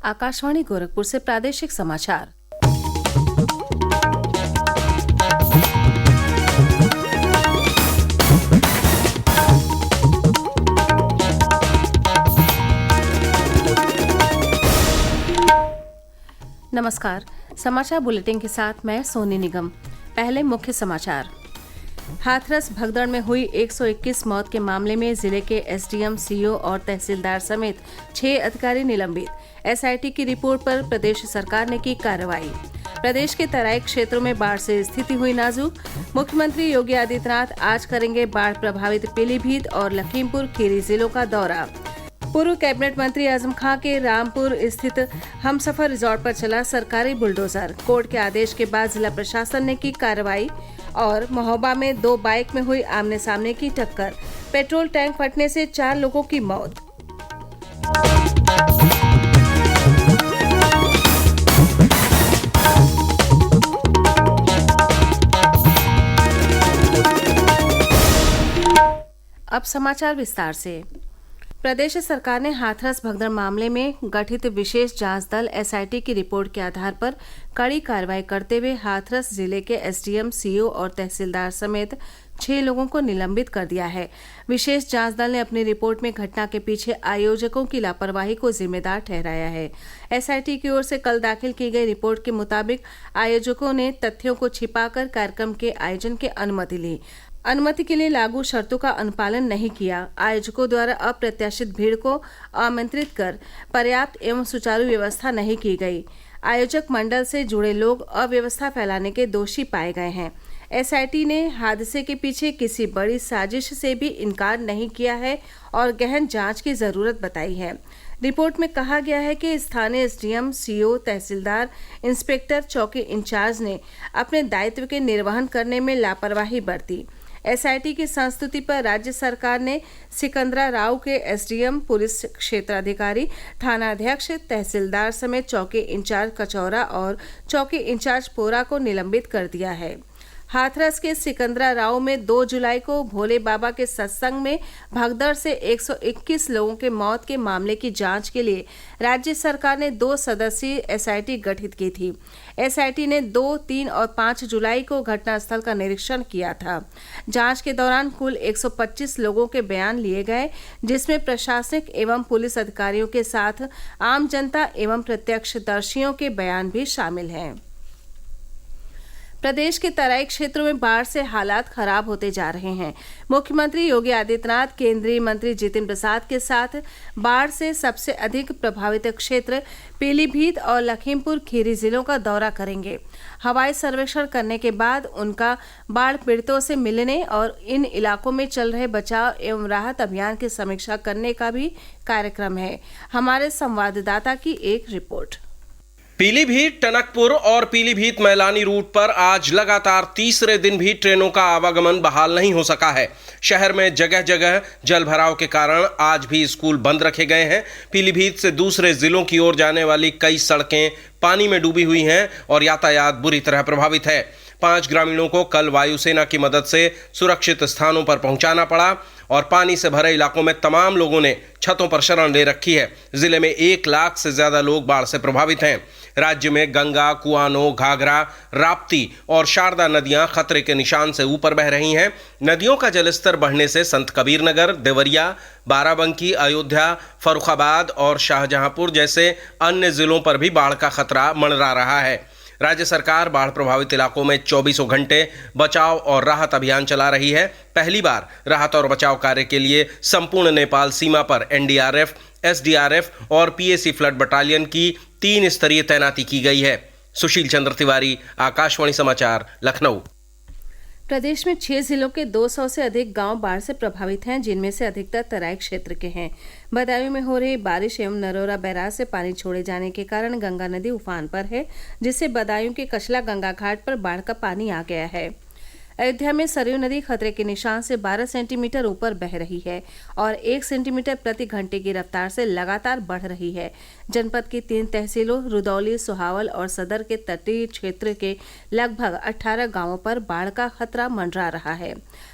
आकाशवाणी गोरखपुर से प्रादेशिक समाचार। नमस्कार, समाचार बुलेटिन के साथ मैं सोनी निगम। पहले मुख्य समाचार। हाथरस भगदड़ में हुई 121 मौत के मामले में जिले के एसडीएम, सीओ और तहसीलदार समेत 6 अधिकारी निलंबित। एसआईटी की रिपोर्ट पर प्रदेश सरकार ने की कार्रवाई। प्रदेश के तराई क्षेत्रों में बाढ़ से स्थिति हुई नाजुक। मुख्यमंत्री योगी आदित्यनाथ आज करेंगे बाढ़ प्रभावित पीलीभीत और लखीमपुर खीरी जिलों का दौरा। पूर्व कैबिनेट मंत्री आजम खां के रामपुर स्थित हमसफर रिजॉर्ट पर चला सरकारी बुलडोजर। कोर्ट के आदेश के बाद जिला प्रशासन ने की कार्रवाई। और महोबा में 2 बाइक में हुई आमने सामने की टक्कर, पेट्रोल टैंक फटने से 4 लोगों की मौत। अब समाचार विस्तार से। प्रदेश सरकार ने हाथरस भगदड़ मामले में गठित विशेष जांच दल एसआईटी की रिपोर्ट के आधार पर कड़ी कार्रवाई करते हुए हाथरस जिले के एसडीएम, सीओ और तहसीलदार समेत 6 लोगों को निलंबित कर दिया है। विशेष जांच दल ने अपनी रिपोर्ट में घटना के पीछे आयोजकों की लापरवाही को जिम्मेदार ठहराया है। एसआईटी की ओर से कल दाखिल की गई रिपोर्ट के मुताबिक आयोजकों ने तथ्यों को छिपाकर कार्यक्रम के आयोजन की अनुमति ली। अनुमति के लिए लागू शर्तों का अनुपालन नहीं किया। आयोजकों द्वारा अप्रत्याशित भीड़ को आमंत्रित कर पर्याप्त एवं सुचारू व्यवस्था नहीं की गई। आयोजक मंडल से जुड़े लोग अव्यवस्था फैलाने के दोषी पाए गए हैं। एसआईटी ने हादसे के पीछे किसी बड़ी साजिश से भी इनकार नहीं किया है और गहन जांच की जरूरत बताई है। रिपोर्ट में कहा गया है कि स्थानीय एसडीएम, सीओ, तहसीलदार, इंस्पेक्टर, चौकी इंचार्ज ने अपने दायित्व के निर्वहन करने में लापरवाही बरती। एसआईटी की संस्तुति पर राज्य सरकार ने सिकंदरा राव के एसडीएम, पुलिस क्षेत्राधिकारी, थानाध्यक्ष, तहसीलदार समेत चौकी इंचार्ज कचौरा और चौकी इंचार्ज पोरा को निलंबित कर दिया है। हाथरस के सिकंदरा राव में 2 जुलाई को भोले बाबा के सत्संग में भगदड़ से 121 लोगों के मौत के मामले की जांच के लिए राज्य सरकार ने 2 सदस्यीय एसआईटी गठित की थी। एसआईटी ने 2, 3 और 5 जुलाई को घटनास्थल का निरीक्षण किया था। जांच के दौरान कुल 125 लोगों के बयान लिए गए, जिसमें प्रशासनिक एवं पुलिस अधिकारियों के साथ आम जनता एवं प्रत्यक्षदर्शियों के बयान भी शामिल हैं। प्रदेश के तराई क्षेत्रों में बाढ़ से हालात खराब होते जा रहे हैं। मुख्यमंत्री योगी आदित्यनाथ केंद्रीय मंत्री जितिन प्रसाद के साथ बाढ़ से सबसे अधिक प्रभावित क्षेत्र पीलीभीत और लखीमपुर खीरी जिलों का दौरा करेंगे। हवाई सर्वेक्षण करने के बाद उनका बाढ़ पीड़ितों से मिलने और इन इलाकों में चल रहे बचाव एवं राहत अभियान की समीक्षा करने का भी कार्यक्रम है। हमारे संवाददाता की एक रिपोर्ट। पीलीभीत, टनकपुर और पीलीभीत मैलानी रूट पर आज लगातार तीसरे दिन भी ट्रेनों का आवागमन बहाल नहीं हो सका है। शहर में जगह जगह जल भराव के कारण आज भी स्कूल बंद रखे गए हैं। पीलीभीत से दूसरे जिलों की ओर जाने वाली कई सड़कें पानी में डूबी हुई हैं और यातायात बुरी तरह प्रभावित है। 5 ग्रामीणों को कल वायुसेना की मदद से सुरक्षित स्थानों पर पहुंचाना पड़ा और पानी से भरे इलाकों में तमाम लोगों ने छतों पर शरण ले रखी है। जिले में 1 लाख से ज्यादा लोग बाढ़ से प्रभावित हैं। राज्य में गंगा, कुआनो, घाघरा, राप्ती और शारदा नदियां खतरे के निशान से ऊपर बह रही हैं। नदियों का जलस्तर बढ़ने से संत कबीर नगर, देवरिया, बाराबंकी, अयोध्या, फर्रुखाबाद और शाहजहांपुर जैसे अन्य जिलों पर भी बाढ़ का खतरा मंडरा रहा है। राज्य सरकार बाढ़ प्रभावित इलाकों में 24 घंटे बचाव और राहत अभियान चला रही है। पहली बार राहत और बचाव कार्य के लिए संपूर्ण नेपाल सीमा पर एनडीआरएफ, एसडीआरएफ और पीएसी फ्लड बटालियन की 3 स्तरीय तैनाती की गई है। सुशील चंद्र तिवारी, आकाशवाणी समाचार, लखनऊ। प्रदेश में 6 जिलों के 200 से अधिक गांव बाढ़ से प्रभावित हैं, जिनमें से अधिकतर तराई क्षेत्र के हैं। बदायूं में हो रही बारिश एवं नरोरा बैराज से पानी छोड़े जाने के कारण गंगा नदी उफान पर है, जिससे बदायूं के कचला गंगा घाट पर बाढ़ का पानी आ गया है। अयोध्या में सरयू नदी खतरे के निशान से 12 सेंटीमीटर ऊपर बह रही है और 1 सेंटीमीटर प्रति घंटे की रफ्तार से लगातार बढ़ रही है। जनपद की 3 तहसीलों रुदौली, सोहावल और सदर के तटीय क्षेत्र के लगभग 18 गांवों पर बाढ़ का खतरा मंडरा रहा है।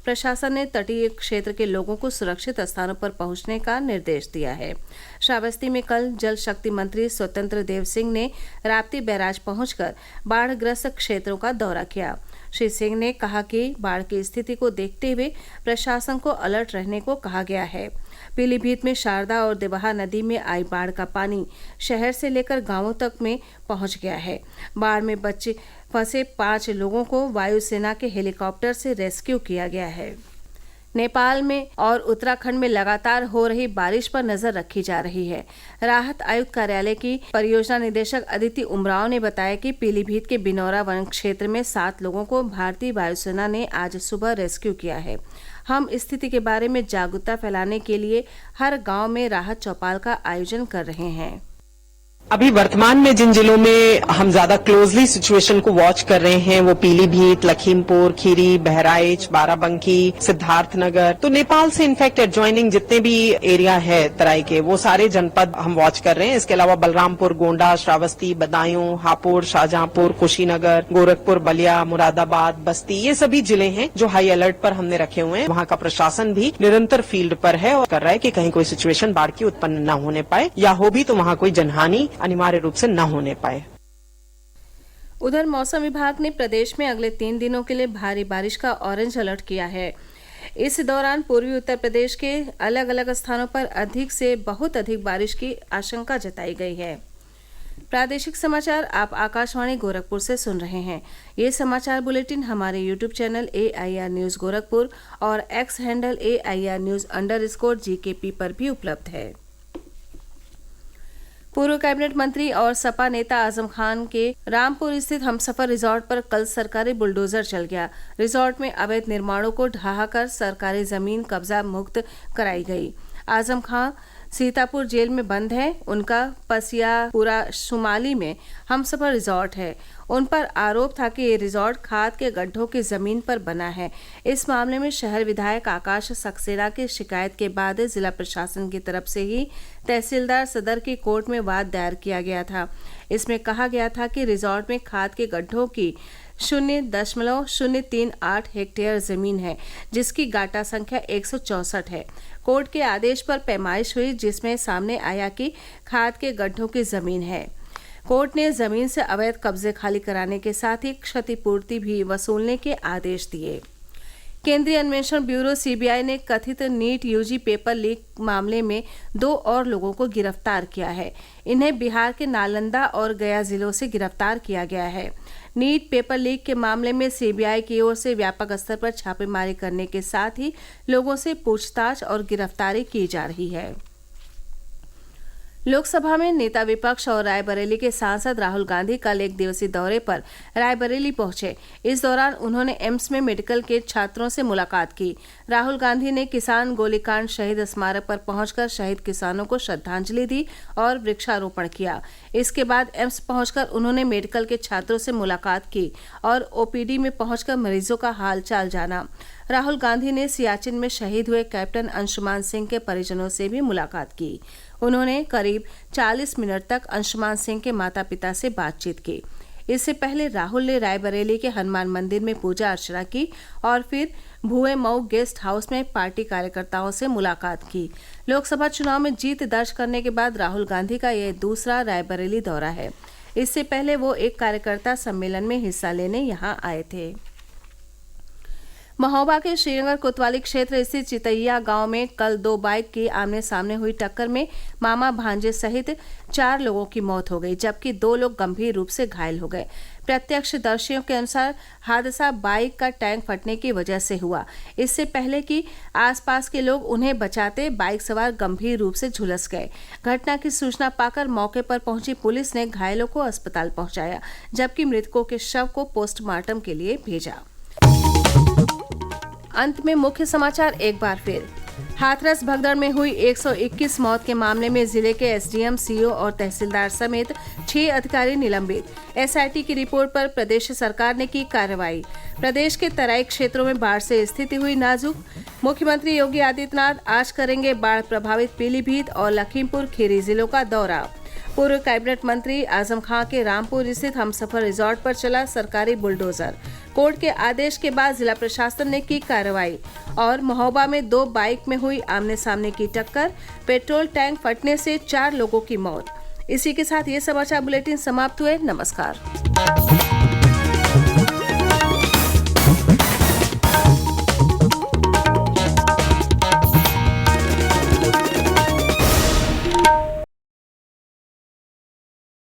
प्रशासन ने तटीय क्षेत्र के लोगों को सुरक्षित स्थानों पर पहुंचने का निर्देश दिया है। श्रावस्ती में कल जल शक्ति मंत्री स्वतंत्र देव सिंह ने राप्ती बैराज पहुंचकर बाढ़ग्रस्त क्षेत्रों का दौरा किया। श्री सिंह ने कहा कि बाढ़ की स्थिति को देखते हुए प्रशासन को अलर्ट रहने को कहा गया है। पीलीभीत में शारदा और देवहा नदी में आई बाढ़ का पानी शहर से लेकर गांवों तक में पहुंच गया है। बाढ़ में बच्चे फंसे 5 लोगों को वायुसेना के हेलीकॉप्टर से रेस्क्यू किया गया है। नेपाल में और उत्तराखंड में लगातार हो रही बारिश पर नजर रखी जा रही है। राहत आयुक्त कार्यालय की परियोजना निदेशक अदिति उमराव ने बताया कि पीलीभीत के बिनौरा वन क्षेत्र में 7 लोगों को भारतीय वायुसेना ने आज सुबह रेस्क्यू किया है। हम स्थिति के बारे में जागरूकता फैलाने के लिए हर गांव में राहत चौपाल का आयोजन कर रहे हैं। अभी वर्तमान में जिन जिलों में हम ज्यादा क्लोजली सिचुएशन को वॉच कर रहे हैं वो पीलीभीत, लखीमपुर खीरी, बहराइच, बाराबंकी, सिद्धार्थनगर, तो नेपाल से इनफैक्ट एडजॉइनिंग जितने भी एरिया है तराई के वो सारे जनपद हम वॉच कर रहे हैं। इसके अलावा बलरामपुर, गोंडा, श्रावस्ती, बदायूं, हापुड़, शाहजहांपुर, कुशीनगर, गोरखपुर, बलिया, मुरादाबाद, बस्ती, ये सभी जिले हैं जो हाई अलर्ट पर हमने रखे हुए हैं। वहाँ का प्रशासन भी निरंतर फील्ड पर है और कर रहा है कि कहीं कोई सिचुएशन बाढ़ की उत्पन्न न होने पाए, या हो भी तो वहाँ कोई जनहानि अनिवार्य रूप से न होने पाए। उधर मौसम विभाग ने प्रदेश में अगले 3 दिनों के लिए भारी बारिश का ऑरेंज अलर्ट किया है। इस दौरान पूर्वी उत्तर प्रदेश के अलग अलग स्थानों पर अधिक से बहुत अधिक बारिश की आशंका जताई गई है। प्रादेशिक समाचार आप आकाशवाणी गोरखपुर से सुन रहे हैं। ये समाचार बुलेटिन हमारे YouTube channel AIR news Gorakhpur और X हैंडल AIR न्यूज_GKP पर भी उपलब्ध है। पूर्व कैबिनेट मंत्री और सपा नेता आजम खान के रामपुर स्थित हमसफर रिजॉर्ट पर कल सरकारी बुलडोजर चल गया। रिजॉर्ट में अवैध निर्माणों को ढहाकर सरकारी जमीन कब्जा मुक्त कराई गई। आजम खान सीतापुर जेल में बंद है। उनका पसियापुरा शुमाली में हमसफर रिजॉर्ट है। उन पर आरोप था कि ये रिजॉर्ट खाद के गड्ढों की जमीन पर बना है। इस मामले में शहर विधायक आकाश सक्सेना की शिकायत के बाद जिला प्रशासन की तरफ से ही तहसीलदार सदर की कोर्ट में वाद दायर किया गया था। इसमें कहा गया था कि रिजॉर्ट में खाद के गड्ढों की 0.038 हेक्टेयर जमीन है, जिसकी गाटा संख्या 164 है। कोर्ट के आदेश पर पैमाइश हुई, जिसमें सामने आया कि खाद के गड्ढों की जमीन है। कोर्ट ने जमीन से अवैध कब्जे खाली कराने के साथ ही क्षतिपूर्ति भी वसूलने के आदेश दिए। केंद्रीय अन्वेषण ब्यूरो CBI ने कथित नीट UG पेपर लीक मामले में 2 और लोगों को गिरफ्तार किया है। इन्हें बिहार के नालंदा और गया जिलों से गिरफ्तार किया गया है। नीट पेपर लीक के मामले में CBI की ओर से व्यापक स्तर पर छापेमारी करने के साथ ही लोगों से पूछताछ और गिरफ्तारी की जा रही है। लोकसभा में नेता विपक्ष और रायबरेली के सांसद राहुल गांधी कल 1 दिवसीय दौरे पर रायबरेली पहुंचे। इस दौरान उन्होंने एम्स में मेडिकल के छात्रों से मुलाकात की। राहुल गांधी ने किसान गोलीकांड शहीद स्मारक पर पहुंचकर शहीद किसानों को श्रद्धांजलि दी और वृक्षारोपण किया। इसके बाद एम्स पहुंचकर उन्होंने मेडिकल के छात्रों से मुलाकात की और OPD में पहुंचकर मरीजों का हाल चाल जाना। राहुल गांधी ने सियाचिन में शहीद हुए कैप्टन अंशुमान सिंह के परिजनों से भी मुलाकात की। उन्होंने करीब 40 मिनट तक अंशुमान सिंह के माता पिता से बातचीत की। इससे पहले राहुल ने रायबरेली के हनुमान मंदिर में पूजा अर्चना की और फिर भुए मऊ गेस्ट हाउस में पार्टी कार्यकर्ताओं से मुलाकात की। लोकसभा चुनाव में जीत दर्ज करने के बाद राहुल गांधी का यह दूसरा रायबरेली दौरा है। इससे पहले वो एक कार्यकर्ता सम्मेलन में हिस्सा लेने यहाँ आए थे। महोबा के श्रीनगर कोतवाली क्षेत्र स्थित चितैया गांव में कल 2 बाइक की आमने सामने हुई टक्कर में मामा भांजे सहित 4 लोगों की मौत हो गई, जबकि 2 लोग गंभीर रूप से घायल हो गए। प्रत्यक्षदर्शियों के अनुसार हादसा बाइक का टैंक फटने की वजह से हुआ। इससे पहले कि आसपास के लोग उन्हें बचाते, बाइक सवार गंभीर रूप से झुलस गए। घटना की सूचना पाकर मौके पर पहुंची पुलिस ने घायलों को अस्पताल पहुंचाया, जबकि मृतकों के शव को पोस्टमार्टम के लिए भेजा। अंत में मुख्य समाचार एक बार फिर। हाथरस भगदड़ में हुई 121 मौत के मामले में जिले के SDM, CO और तहसीलदार समेत 6 अधिकारी निलंबित। SIT की रिपोर्ट पर प्रदेश सरकार ने की कार्रवाई। प्रदेश के तराई क्षेत्रों में बाढ़ से स्थिति हुई नाजुक। मुख्यमंत्री योगी आदित्यनाथ आज करेंगे बाढ़ प्रभावित पीलीभीत और लखीमपुर खीरी जिलों का दौरा। पूर्व कैबिनेट मंत्री आजम खां के रामपुर स्थित हमसफर रिजॉर्ट पर चला सरकारी बुलडोजर। कोर्ट के आदेश के बाद जिला प्रशासन ने की कार्रवाई। और महोबा में 2 बाइक में हुई आमने सामने की टक्कर, पेट्रोल टैंक फटने से 4 लोगों की मौत। इसी के साथ ये समाचार बुलेटिन समाप्त हुए। नमस्कार।